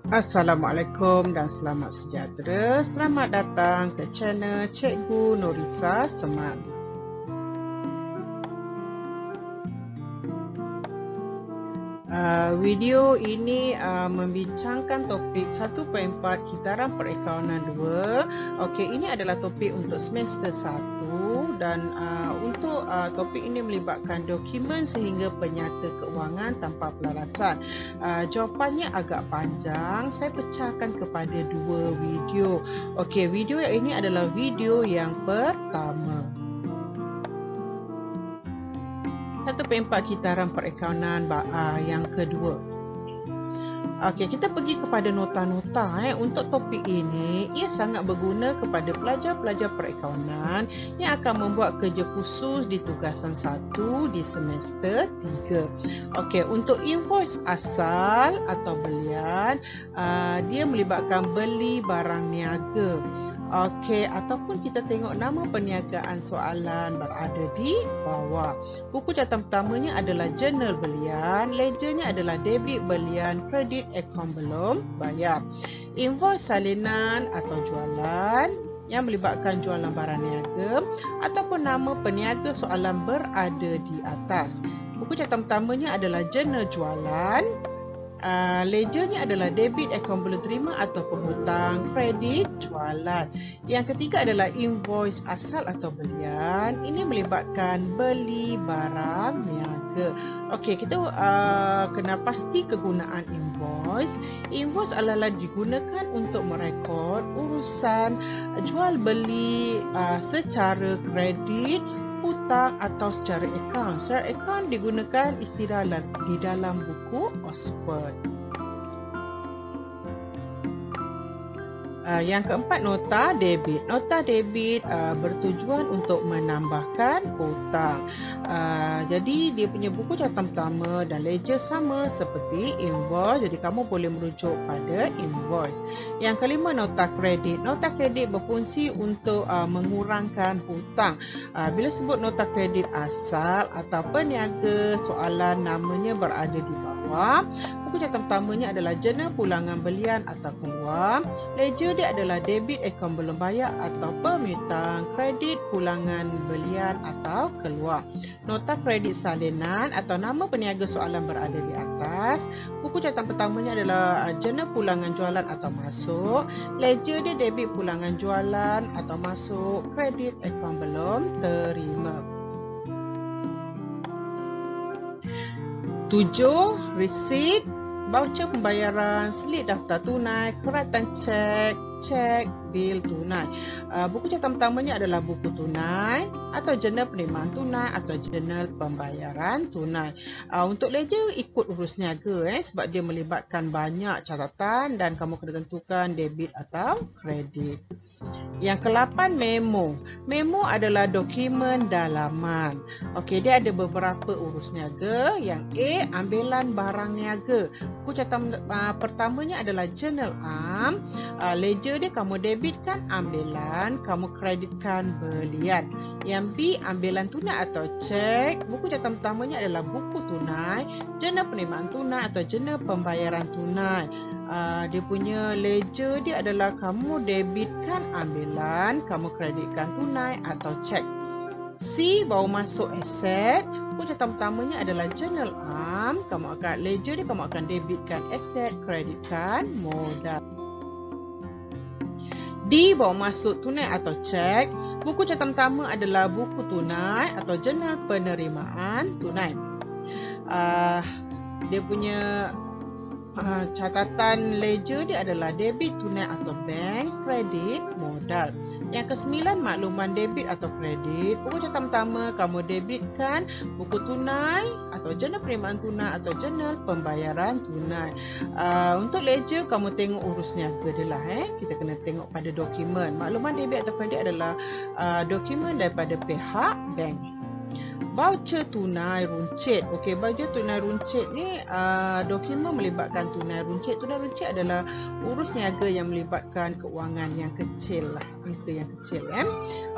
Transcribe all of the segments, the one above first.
Assalamualaikum dan selamat sejahtera. Selamat datang ke channel Cikgu Nurisa Seman. Video ini membincangkan topik 1.4 Kitaran Perakaunan 2. Okey, ini adalah topik untuk semester 1 dan untuk topik ini melibatkan dokumen sehingga penyata keuangan tanpa pelarasan. Jawapannya agak panjang. Saya pecahkan kepada dua video. Okey, video yang ini adalah video yang pertama. 1.4 Kitaran Perakaunan yang kedua. Okey, kita pergi kepada nota-nota untuk topik ini. Ia sangat berguna kepada pelajar-pelajar perakaunan yang akan membuat kerja khusus di tugasan 1 di semester 3. Okey, untuk invoice asal atau belian, dia melibatkan beli barang niaga. Okey, ataupun kita tengok nama perniagaan soalan berada di bawah. Buku catatan pertamanya adalah jurnal belian, ledgernya adalah debit belian, kredit akaun belum bayar. Invoice salinan atau jualan yang melibatkan jualan barang niaga ataupun nama peniaga soalan berada di atas. Buku catatan pertamanya adalah jurnal jualan. Ledgernya adalah debit akaun belum terima ataupun hutang, kredit, jualan. Yang ketiga adalah invoice asal atau belian. Ini melibatkan beli barang niaga. Okey, kita kena pasti kegunaan invoice. Invoice adalah digunakan untuk merekod urusan jual beli secara kredit, hutang atau secara akaun. Secara akaun digunakan istilah di dalam buku Oxford. Yang keempat, nota debit. Nota debit bertujuan untuk menambahkan hutang. Jadi dia punya buku catatan pertama dan ledger sama seperti invoice. Jadi kamu boleh merujuk pada invoice. Yang kelima, nota kredit. Nota kredit berfungsi untuk mengurangkan hutang. Bila sebut nota kredit asal atau peniaga soalan namanya berada di bawah. Buku catatan pertamanya adalah jurnal pulangan belian atau keluar. Ledger dia adalah debit akaun belum bayar atau pemutang, kredit pulangan belian atau keluar. Nota kredit salinan atau nama peniaga soalan berada di atas. Buku catatan pertamanya adalah jurnal pulangan jualan atau masuk. Ledger dia debit pulangan jualan atau masuk, kredit akaun belum terima. 7. Resit, voucher pembayaran, slip daftar tunai, keratan cek, bil tunai. Buku catatan pertamanya adalah buku tunai atau jurnal penerimaan tunai atau jurnal pembayaran tunai. Untuk ledger ikut urus niaga sebab dia melibatkan banyak catatan dan kamu kena tentukan debit atau kredit. Yang ke-8, memo. Memo adalah dokumen dalaman. Okey, dia ada beberapa urus niaga. Yang A, ambilan barang niaga. Buku catatan pertamanya adalah journal am. Ledger dia kamu debitkan ambilan, kamu kreditkan belian. Yang B, ambilan tunai atau cek. Buku catatan pertamanya adalah buku tunai, jurnal penerimaan tunai atau jurnal pembayaran tunai. Dia punya ledger dia adalah kamu debitkan ambilan, kamu kreditkan tunai atau cek. C, baru masuk aset. Buku catatan pertamanya adalah journal am. Kamu akan ledger dia kamu akan debitkan aset, kreditkan modal. D, bawa masuk tunai atau cek. Buku catatan pertama adalah buku tunai atau jurnal penerimaan tunai. Dia punya catatan ledger dia adalah debit tunai atau bank, kredit, modal. Yang ke-9, makluman debit atau kredit. Buku catatan pertama kamu debitkan buku tunai atau jurnal penerimaan tunai atau jurnal pembayaran tunai. Untuk ledger kamu tengok urus niaga dia lah. Kita kena tengok pada dokumen. Makluman debit atau kredit adalah dokumen daripada pihak bank. Voucher tunai runcit. Okey, voucher tunai runcit ni dokumen melibatkan tunai runcit. Tunai runcit adalah urus niaga yang melibatkan keuangan yang kecil lah, angka yang kecil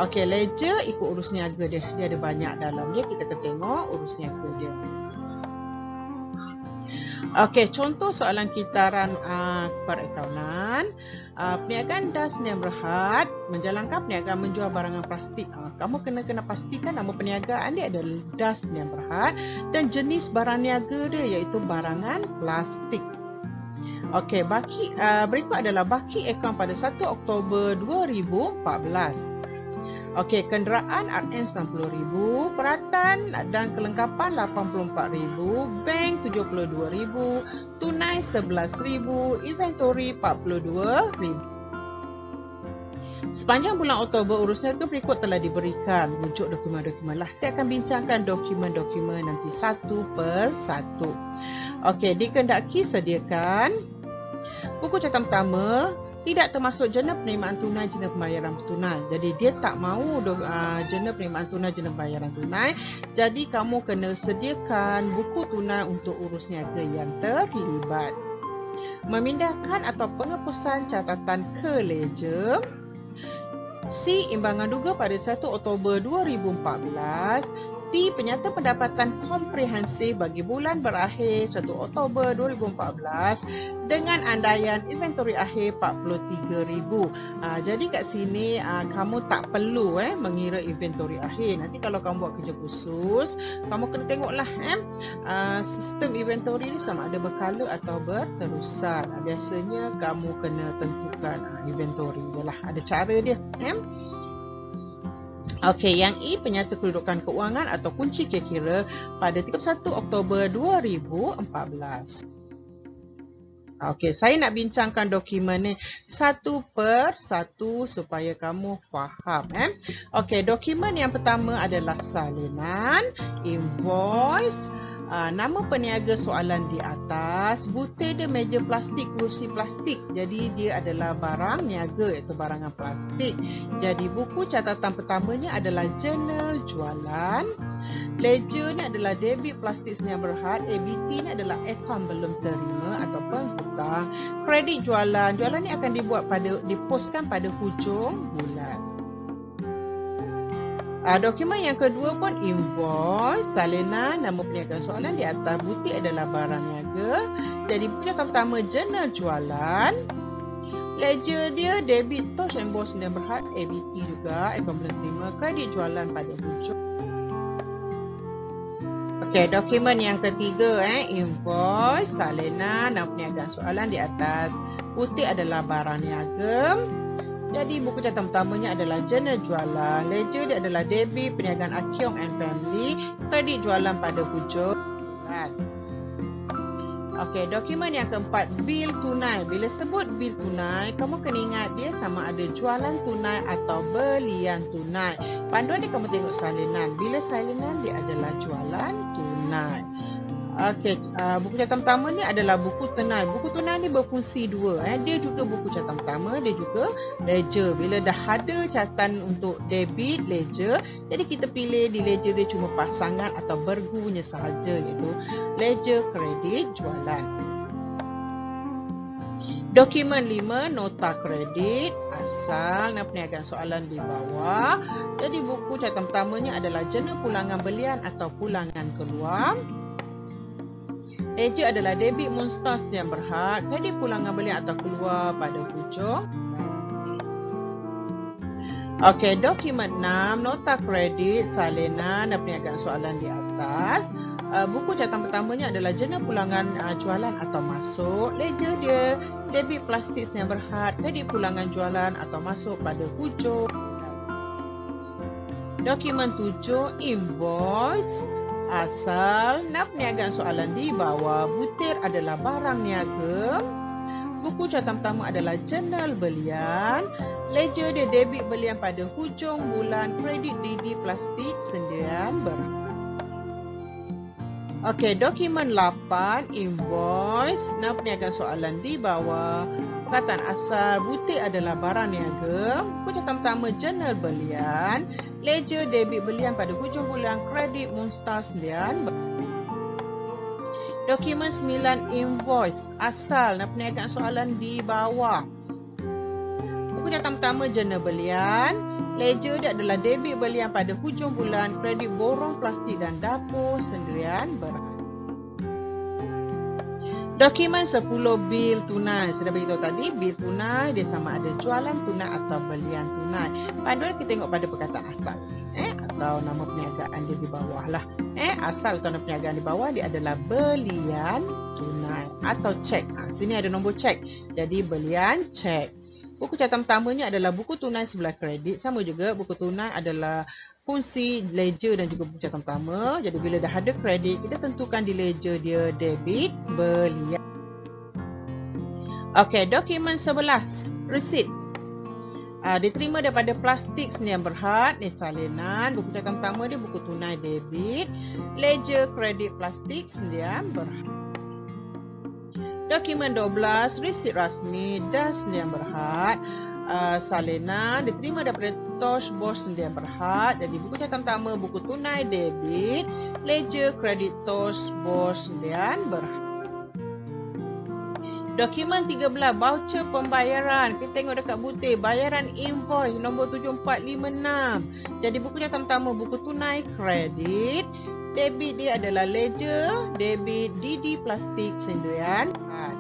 Okey, ledger ikut urus niaga dia. Dia ada banyak dalam dia. Kita akan tengok urus niaga dia. Okey, contoh soalan kitaran perakaunan. Perniagaan das Sdn Bhd menjalankan perniagaan menjual barangan plastik. Kamu kena pastikan nama perniagaan dia adalah das Sdn Bhd dan jenis barang niaga dia iaitu barangan plastik. Okey, berikut adalah baki akaun pada 1 Oktober 2014. Okey, kenderaan RN 90,000, peralatan dan kelengkapan 84,000, bank 72,000, tunai 11,000, inventory 42,000. Sepanjang bulan Oktober, urus niaga berikut telah diberikan. Rujuk dokumen-dokumen lah. Saya akan bincangkan dokumen-dokumen nanti satu per satu. Okey, dikehendaki sediakan buku catatan pertama. Tidak termasuk jurnal penerimaan tunai, jurnal pembayaran tunai. Jadi dia tak mahu jurnal penerimaan tunai, jurnal pembayaran tunai. Jadi kamu kena sediakan buku tunai untuk urus niaga yang terlibat. Memindahkan atau penghapusan catatan ke ledger. C. Imbangan duga pada 1 Oktober 2014. D. Penyata pendapatan komprehensif bagi bulan berakhir 1 Oktober 2014 dengan andaian inventory akhir 43,000. Jadi kat sini kamu tak perlu mengira inventory akhir. Nanti kalau kamu buat kerja khusus, kamu kena tengoklah sistem inventory ni sama ada berkala atau berterusan. Biasanya kamu kena tentukan inventory dia lah. Ada cara dia. Okey, yang E, penyata kedudukan keuangan atau kunci kira-kira pada 31 Oktober 2014. Okey, saya nak bincangkan dokumen ni satu per satu supaya kamu faham. Okey, dokumen yang pertama adalah salinan, invoice, nama peniaga soalan di atas, butir dia meja plastik, kerusi plastik. Jadi dia adalah barang niaga iaitu barangan plastik. Jadi buku catatan pertamanya adalah jurnal jualan. Ledger ni adalah debit plastik Sdn Bhd. ABT ni adalah akaun belum terima atau penghutang. Kredit jualan. Jualan ni akan dipostkan pada hujung bulan. Dokumen yang kedua pun invoice, salinan, nama perniagaan soalan di atas, butir adalah barang niaga. Jadi buku catatan pertama jurnal jualan. Ledger dia debit tos embos Sdn Bhd, ABT juga, akaun belum terima, kredit jualan pada hujung. Okey, dokumen yang ketiga invoice, salinan, nama perniagaan soalan di atas, butir adalah barang niaga. Jadi buku catatan pertamanya adalah jurnal jualan. Ledger dia adalah debit perniagaan Akiong and Family, kredit jualan pada hujung bulan. Okey, dokumen yang keempat bil tunai. Bila sebut bil tunai, kamu kena ingat dia sama ada jualan tunai atau belian tunai. Panduan ni kamu tengok salinan. Bila salinan dia adalah jualan tunai. Okey, buku catatan pertama ni adalah buku tunai. Buku tunai ni berfungsi dua. Dia juga buku catatan pertama, dia juga ledger. Bila dah ada catatan untuk debit ledger, jadi kita pilih di ledger dia cuma pasangan atau bergunya sahaja, iaitu ledger kredit jualan. Dokumen 5, nota kredit asal dan perniagaan soalan di bawah. Jadi buku catatan pertamanya adalah jurnal pulangan belian atau pulangan keluar. Ledger adalah debit Moonstar Sdn Bhd, kredit pulangan belian atau keluar pada hujung. Okey, dokumen 6, nota kredit, salinan dan perniagaan soalan di atas. Buku catatan pertamanya adalah jurnal pulangan jualan atau masuk. Ledger dia debit plastik Sdn Bhd, kredit pulangan jualan atau masuk pada hujung. Dokumen 7, invoice, asal dan perniagaan soalan di bawah, butir adalah barang niaga. Buku catatan pertama adalah jurnal belian. Ledger dia debit belian pada hujung bulan, kredit DD plastik Sdn Bhd. Okey, dokumen 8, invoice dan perniagaan soalan di bawah. Perkataan asal, butir adalah barang niaga. Buku catatan pertama jurnal belian. Ledger debit belian pada hujung bulan, kredit Moonstar Sdn Bhd. Dokumen 9, invoice, asal dan perniagaan soalan di bawah. Buku catatan pertama jurnal belian. Ledger dia adalah debit belian pada hujung bulan, kredit borong plastik dan dapur Sdn Bhd. Dokumen 10 bil tunai. Sudah beritahu tadi, bil tunai dia sama ada jualan tunai atau belian tunai. Panduan kita tengok pada perkataan asal. Atau nama perniagaan dia di bawah lah. Asal atau nama perniagaan di bawah dia adalah belian tunai atau cek. Sini ada nombor cek. Jadi belian cek. Buku catatan pertamanya adalah buku tunai sebelah kredit. Sama juga buku tunai adalah fungsi ledger dan juga buku catatan pertama. Jadi bila dah ada kredit, kita tentukan di ledger dia debit belian. Okey, dokumen 11, resit. Diterima daripada plastik Sdn Bhd, ni salinan. Buku catatan pertama dia buku tunai debit, ledger kredit plastik Sdn Bhd. Dokumen 12, resit rasmi dan Sdn Bhd. Salinan diterima daripada Tosh Bos Sdn Bhd. Jadi buku catatan pertama buku tunai debit, ledger kredit Tosh Bos Sdn Bhd. Dokumen 13, voucher pembayaran. Kita tengok dekat butir, bayaran invoice nombor 7456. Jadi buku catatan pertama buku tunai kredit, debit dia adalah ledger, debit DD plastik Sdn Bhd.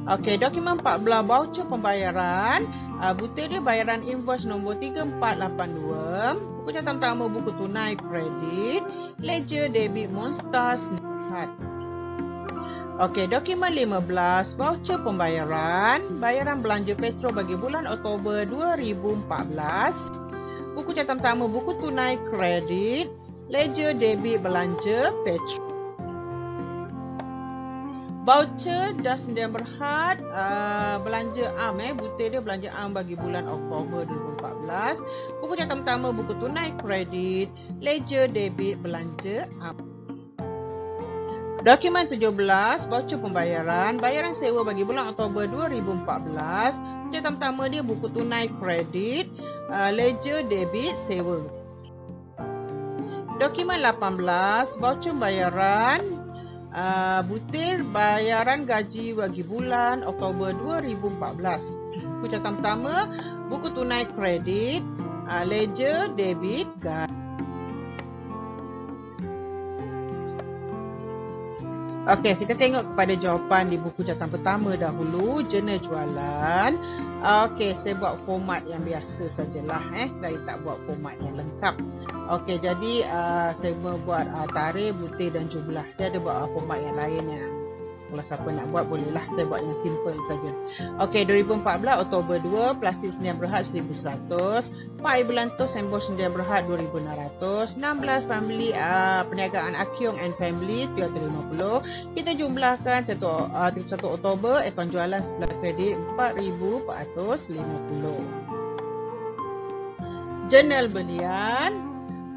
Okey, dokumen 14, voucher pembayaran. Butir dia bayaran invoice nombor 3482. Buku catatan pertama buku tunai kredit, ledger debit Monster Sdn Bhd. Okey, dokumen 15, voucher pembayaran, bayaran belanja petrol bagi bulan Oktober 2014. Buku catatan pertama buku tunai kredit, ledger debit belanja petrol. Voucher dah Sdn Bhd, belanja am, butir dia belanja am bagi bulan Oktober 2014. Buku catatan pertama buku tunai kredit, ledger debit belanja am. Dokumen 17, voucher pembayaran, bayaran sewa bagi bulan Oktober 2014. Catatan pertama dia buku tunai kredit, ledger debit sewa. Dokumen 18, voucher bayaran, butir bayaran gaji bagi bulan Oktober 2014. Buku catatan pertama buku tunai kredit, ledger debit gaji. Okey, kita tengok kepada jawapan di buku catatan pertama dahulu, jurnal jualan. Okey, saya buat format yang biasa sajalah saya tak buat format yang lengkap. Okey, jadi saya buat tarikh, butir dan jumlah. Dia ada buat format yang lain yang kalau siapa nak buat bolehlah, saya buat yang simple saja. Okey, 2014 Oktober 2, plastik Sdn Bhd 1100, 4 bulan tos embos Sdn Bhd 2600, 16 family perniagaan Akyong and Family 350. Kita jumlahkan 31 Oktober akaun jualan sebelah kredit 4450. Jurnal belian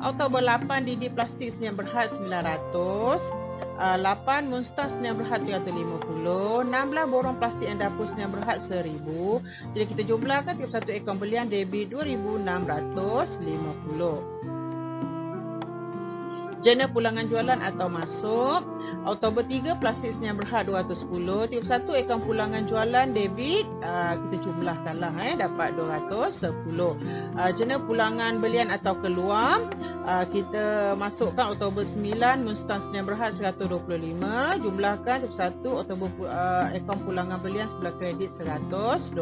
Oktober 8 Didi plastik Sdn Bhd 900, 8 Monster Sdn Bhd 350, 16 borong plastik yang dapur Sdn Bhd 1000. Jadi kita jumlahkan 31 akaun belian debit 2650. Jurnal pulangan jualan atau masuk Oktober 3 plastik Sdn Bhd 210, 31 akaun pulangan jualan debit kita jumlahkanlah dapat 210. Jurnal pulangan belian atau keluar kita masukkan Oktober 9 Mustang Sdn Bhd 125, jumlahkan 31 Oktober akaun pulangan belian sebelah kredit 125.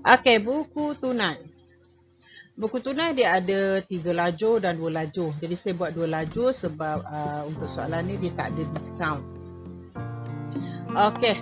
Okey, buku tunai. Buku tunai dia ada 3 lajur dan 2 lajur. Jadi saya buat 2 lajur sebab untuk soalan ni dia tak ada diskaun. Okey,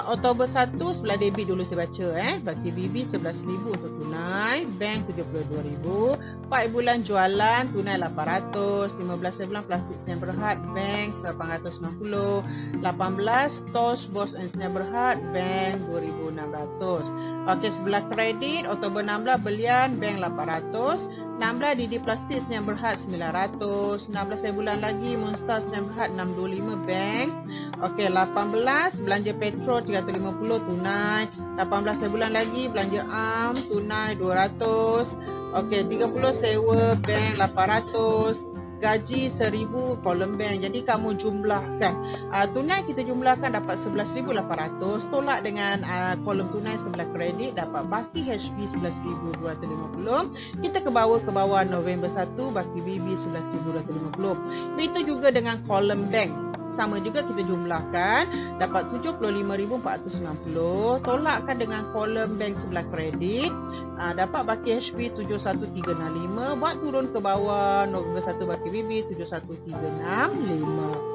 Oktober 1 sebelah debit dulu saya baca bagi BB 11,000 untuk tunai, bank 72,000, 4 bulan jualan tunai 800, 15 bulan plastik Sdn Bhd, bank 890, 18 tos bos Sdn Bhd, bank 2,600. Okey, sebelah kredit Oktober 16 belian bank 800, 16 Didi plastik Sdn Bhd 900, 16 bulan lagi Monster Sdn Bhd 625 bank. Okey, 18 belanja petrol 350 tunai, 18 bulan lagi belanja am tunai 200. Okey, 30 sewa bank 800, gaji 1000 kolom bank. Jadi kamu jumlahkan tunai kita jumlahkan dapat 11,800, tolak dengan kolom tunai sebelah kredit dapat baki HB 11,250. Kita ke bawah November 1 baki BB 11,250. Begitu juga dengan kolom bank. Sama juga kita jumlahkan, dapat 75,490, tolakkan dengan kolom bank sebelah kredit, dapat baki HP 71365, buat turun ke bawah November 1 baki BB 71365.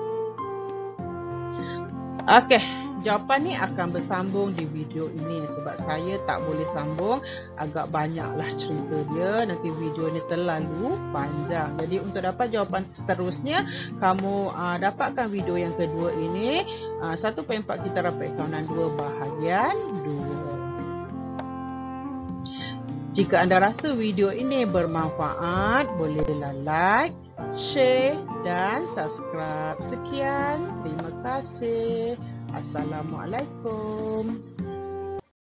Okey, jawapan ni akan bersambung di video ini sebab saya tak boleh sambung, agak banyaklah cerita dia, nanti video ni terlalu panjang. Jadi untuk dapat jawapan seterusnya, kamu dapatkan video yang kedua ini, 1.4 kitaran perakaunan 2 bahagian 2. Jika anda rasa video ini bermanfaat, bolehlah like, share dan subscribe. Sekian, terima kasih. Assalamualaikum.